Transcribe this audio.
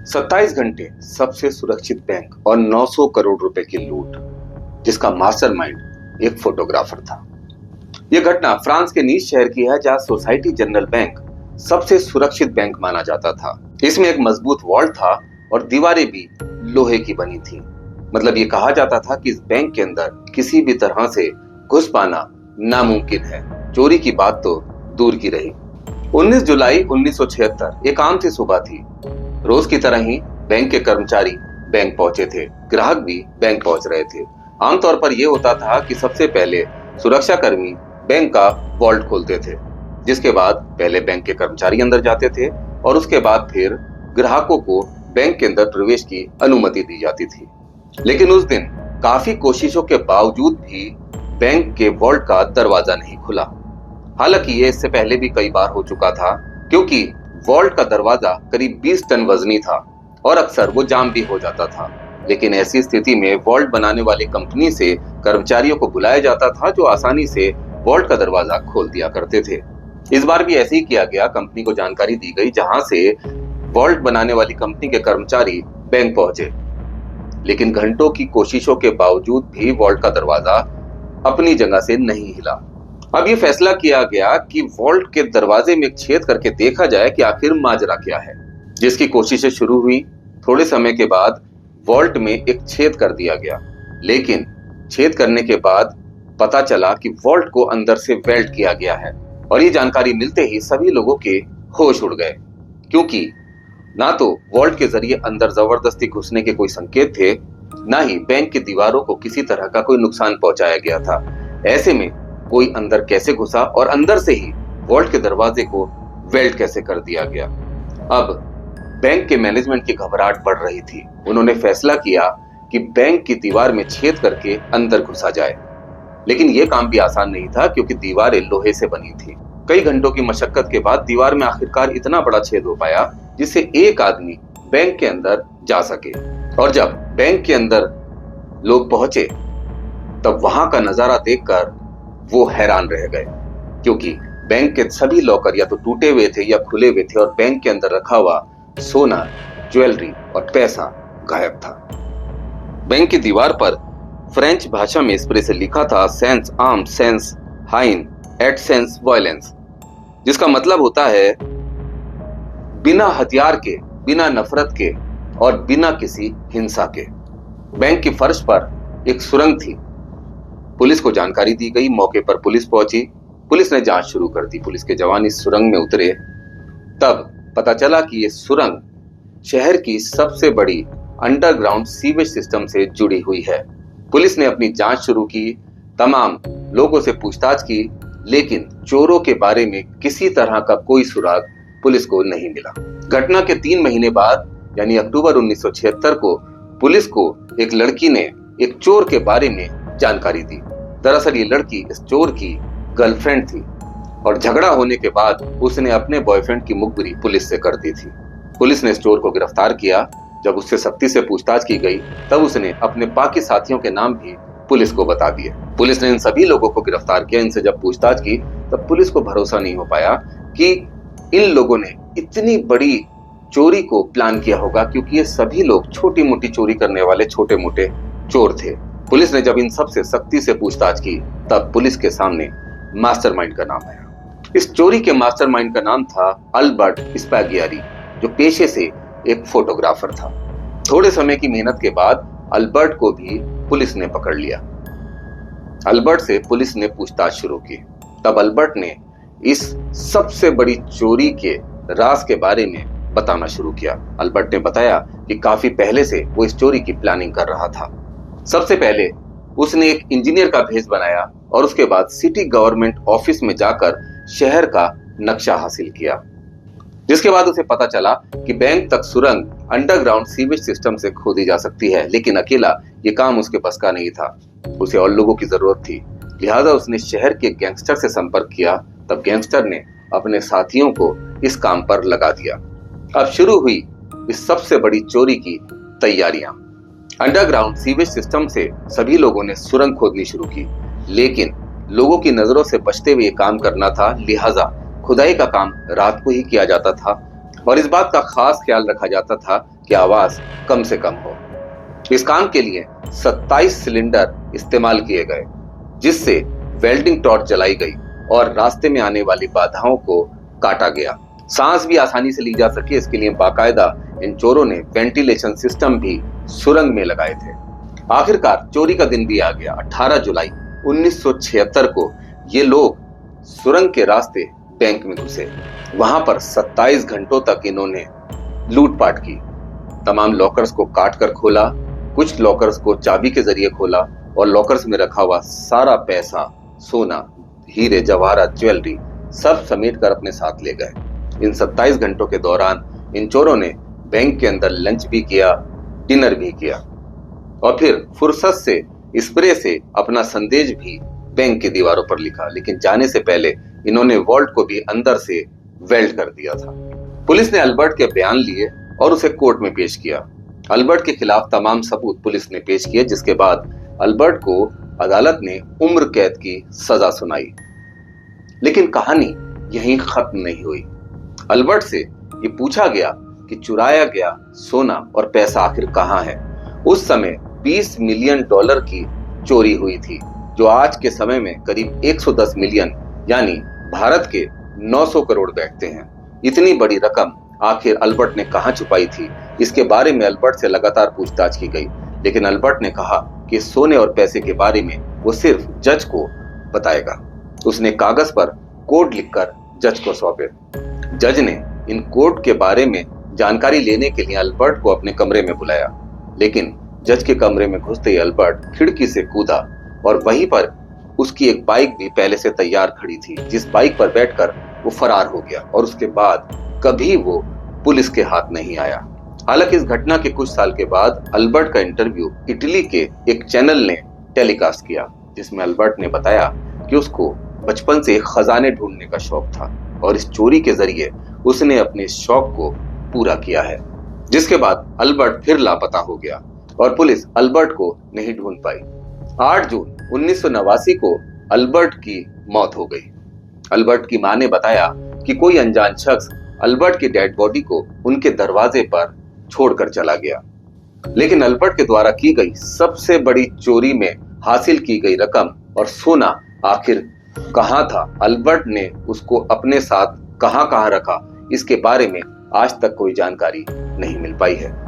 27 घंटे सबसे सुरक्षित बैंक और 900 करोड़ रुपए की लूट, जिसका मास्टरमाइंड एक फोटोग्राफर था। यह घटना फ्रांस के नीस शहर की है, जहां सोसाइटी जनरल बैंक सबसे सुरक्षित बैंक माना जाता था। इसमें एक मजबूत वॉल्ट था और दीवारें भी लोहे की बनी थी। मतलब ये कहा जाता था कि इस बैंक के अंदर किसी भी तरह से घुस पाना नामुमकिन है। चोरी की बात तो दूर की रही। 19 जुलाई 1976 एक आम सी सुबह थी। रोज की तरह ही बैंक के कर्मचारी बैंक पहुंचे थे। ग्राहक भी बैंक पहुंच रहे थे। आमतौर पर यह होता था कि सबसे पहले सुरक्षा कर्मी बैंक का वॉल्ट खोलते थे, जिसके बाद पहले बैंक के कर्मचारी अंदर जाते थे और उसके बाद फिर ग्राहकों को बैंक के अंदर प्रवेश की अनुमति दी जाती थी। लेकिन उस दिन काफी कोशिशों के बावजूद भी बैंक के वॉल्ट का दरवाजा नहीं खुला। हालांकि ये इससे पहले भी कई बार हो चुका था, क्योंकि वॉल्ट का दरवाजा करीब 20 टन वजनी था और अक्सर वो जाम भी हो जाता था। लेकिन ऐसी स्थिति में वॉल्ट बनाने वाली कंपनी से कर्मचारियों को बुलाया जाता था, जो आसानी से वॉल्ट का दरवाजा खोल दिया करते थे। इस बार भी ऐसे ही किया गया। कंपनी को जानकारी दी गई, जहां से वॉल्ट बनाने वाली कंपनी के कर्मचारी बैंक पहुंचे। लेकिन घंटों की कोशिशों के बावजूद भी वॉल्ट का दरवाजा अपनी जगह से नहीं हिला। अब ये फैसला किया गया कि वॉल्ट के दरवाजे में एक छेद करके देखा जाए कि आखिर माजरा क्या है। जिसकी कोशिशें शुरू हुई। थोड़े समय के बाद वॉल्ट में एक छेद कर दिया गया, लेकिन छेद करने के बाद पता चला कि वॉल्ट को अंदर से वेल्ड किया गया है। और ये जानकारी मिलते ही सभी लोगों के होश उड़ गए, क्योंकि ना तो वॉल्ट के जरिए अंदर जबरदस्ती घुसने के कोई संकेत थे, ना ही बैंक की दीवारों को किसी तरह का कोई नुकसान पहुंचाया गया था। ऐसे में कोई अंदर कैसे घुसा और अंदर से ही वॉल्ट के दरवाजे को वेल्ड कैसे कर दिया गया। अब बैंक के मैनेजमेंट की घबराहट बढ़ रही थी। उन्होंने फैसला किया कि बैंक की दीवार में छेद करके अंदर घुसा जाए। लेकिन यह काम भी आसान नहीं था, क्योंकि दीवारें लोहे से बनी थी। कई घंटों की मशक्कत के बाद दीवार में आखिरकार इतना बड़ा छेद हो पाया, जिससे एक आदमी बैंक के अंदर जा सके। और जब बैंक के अंदर लोग पहुंचे, तब वहां का नजारा देखकर वो हैरान रह गए, क्योंकि बैंक के सभी लॉकर या तो टूटे हुए थे या खुले हुए थे और बैंक के अंदर रखा हुआ सोना, ज्वेलरी और पैसा गायब था। बैंक की दीवार पर फ्रेंच भाषा में स्प्रे से लिखा था सेंस आर्म सेंस हाइन एट सेंस वायलेंस, जिसका मतलब होता है बिना हथियार के, बिना नफरत के और बिना किसी हिंसा के। बैंक की फर्श पर एक सुरंग थी। पुलिस को जानकारी दी गई। मौके पर पुलिस पहुंची। पुलिस ने जांच शुरू कर दी। पुलिस के जवान इस सुरंग में उतरे। तब पता चला कि यह सुरंग शहर की सबसे बड़ी अंडरग्राउंड सीवेज सिस्टम से जुड़ी हुई है। पुलिस ने अपनी जांच शुरू की। तमाम लोगों से पूछताछ की, लेकिन चोरों के बारे में किसी तरह का कोई सुराग पुलिस को नहीं मिला। घटना के 3 महीने बाद, यानी अक्टूबर 1976 को, पुलिस को एक लड़की ने एक चोर के बारे में जानकारी दी। दरअसल ये लड़की इस चोर की गर्लफ्रेंड थी और झगड़ा होने के बाद उसने अपने बॉयफ्रेंड की मुखबिरी पुलिस से कर दी थी। पुलिस ने इस चोर को गिरफ्तार किया। जब उससे सख्ती से पूछताछ की गई, तब उसने अपने बाकी साथियों के नाम भी पुलिस को बता दिए। पुलिस ने इन सभी लोगों को गिरफ्तार किया। इनसे जब पूछताछ की, तब पुलिस को भरोसा नहीं हो पाया कि इन लोगों ने इतनी बड़ी चोरी को प्लान किया होगा, क्योंकि ये सभी लोग छोटी मोटी चोरी करने वाले छोटे मोटे चोर थे। पुलिस ने जब इन सब से सख्ती से पूछताछ की, तब पुलिस के सामने मास्टरमाइंड का नाम आया। इस चोरी के मास्टरमाइंड का नाम था अल्बर्ट स्पैगियारी, जो पेशे से एक फोटोग्राफर था। थोड़े समय की मेहनत के बाद अल्बर्ट को भी पुलिस ने पकड़ लिया। अल्बर्ट से पुलिस ने पूछताछ शुरू की। तब अल्बर्ट ने इस सबसे बड़ी चोरी के राज के बारे में बताना शुरू किया। अल्बर्ट ने बताया कि काफी पहले से वो इस चोरी की प्लानिंग कर रहा था। सबसे पहले उसने एक इंजीनियर का भेष बनाया और उसके बाद सिटी गवर्नमेंट ऑफिस में जाकर शहर का नक्शा हासिल किया, जिसके बाद उसे पता चला कि बैंक तक सुरंग अंडरग्राउंड सीवेज सिस्टम से खोदी जा सकती है। लेकिन अकेला ये काम उसके बस का नहीं था। उसे और लोगों की जरूरत थी। लिहाजा उसने शहर के गैंगस्टर से संपर्क किया। तब गैंगस्टर ने अपने साथियों को इस काम पर लगा दिया। अब शुरू हुई इस सबसे बड़ी चोरी की तैयारियां। अंडरग्राउंड सीवेज सिस्टम से सभी लोगों ने सुरंग खोदनी शुरू की, लेकिन लोगों की नजरों से बचते हुए काम करना था। लिहाजा खुदाई का काम रात को ही किया जाता था और इस बात का खास ख्याल रखा जाता था कि आवाज कम से कम हो। इस काम के लिए 27 सिलेंडर इस्तेमाल किए गए, जिससे वेल्डिंग टॉर्च जलाई गई और रास्ते में आने वाली बाधाओं को काटा गया। सांस भी आसानी से ली जा सके, इसके लिए बाकायदा इन चोरों ने वेंटिलेशन सिस्टम भी सुरंग में लगाए थे। आखिरकार चोरी का दिन भी आ गया। 18 जुलाई 1976 को ये लोग सुरंग के रास्ते बैंक में घुसे। वहां पर 27 घंटों तक इन्होंने लूटपाट की। तमाम लॉकर्स को काट कर खोला, कुछ लॉकर्स को चाबी के जरिए खोला और लॉकर्स में रखा हुआ सारा पैसा, सोना, हीरे जवाहरात, ज्वेलरी सब समेट कर अपने साथ ले गए। इन 27 घंटों के दौरान इन चोरों ने बैंक के अंदर लंच भी किया, डिनर भी किया और फिर फुर्सत से स्प्रे से अपना संदेश भी बैंक की दीवारों पर लिखा। लेकिन जाने से पहले इन्होंने वॉल्ट को भी अंदर से वेल्ड कर दिया था। पुलिस ने अल्बर्ट के बयान लिए और उसे कोर्ट में पेश किया। अल्बर्ट के खिलाफ तमाम सबूत पुलिस ने पेश किए, जिसके बाद अल्बर्ट को अदालत ने उम्र कैद की सजा सुनाई। लेकिन कहानी यहीं खत्म नहीं हुई। अल्बर्ट से ये पूछा गया कि चुराया गया सोना और पैसा आखिर कहां है। उस समय 20 मिलियन डॉलर की चोरी हुई थी, जो आज के समय में करीब 110 मिलियन यानी भारत के 900 करोड़ बैठते हैं। इतनी बड़ी रकम आखिर अल्बर्ट ने कहां छुपाई थी, इसके बारे में अल्बर्ट से लगातार पूछताछ की गई। लेकिन अल्बर्ट ने कहा कि सोने और पैसे के बारे में वो सिर्फ जज को बताएगा। उसने कागज पर कोड लिखकर जज को सौंपे। जज ने इन कोड के बारे में जानकारी लेने के लिए अल्बर्ट को अपने कमरे में बुलाया। लेकिन जज के कमरे में घुसते ही अल्बर्ट खिड़की से कूदा और वहीं पर उसकी एक बाइक भी पहले से तैयार खड़ी थी, जिस बाइक पर बैठकर वो फरार हो गया और उसके बाद कभी वो पुलिस के हाथ नहीं आया। हालांकि इस घटना के कुछ साल के बाद अल्बर्ट का इंटरव्यू इटली के एक चैनल ने टेलीकास्ट किया, जिसमें अल्बर्ट ने बताया कि उसको बचपन से खजाने ढूंढने का शौक था और इस चोरी के जरिए उसने अपने शौक को पूरा किया है। जिसके बाद अल्बर्ट फिर लापता हो गया और पुलिस अल्बर्ट को नहीं ढूंढ पाई। 8 जून 1989 को अल्बर्ट की मौत हो गई। अल्बर्ट की मां ने बताया कि कोई अनजान शख्स अल्बर्ट की डेड बॉडी को उनके दरवाजे पर छोड़कर चला गया। लेकिन अल्बर्ट के द्वारा की गई सबसे बड़ी चोरी में हासिल की गई रकम और सोना आखिर कहां था, अल्बर्ट ने उसको अपने साथ कहां कहां रखा, इसके बारे में आज तक कोई जानकारी नहीं मिल पाई है।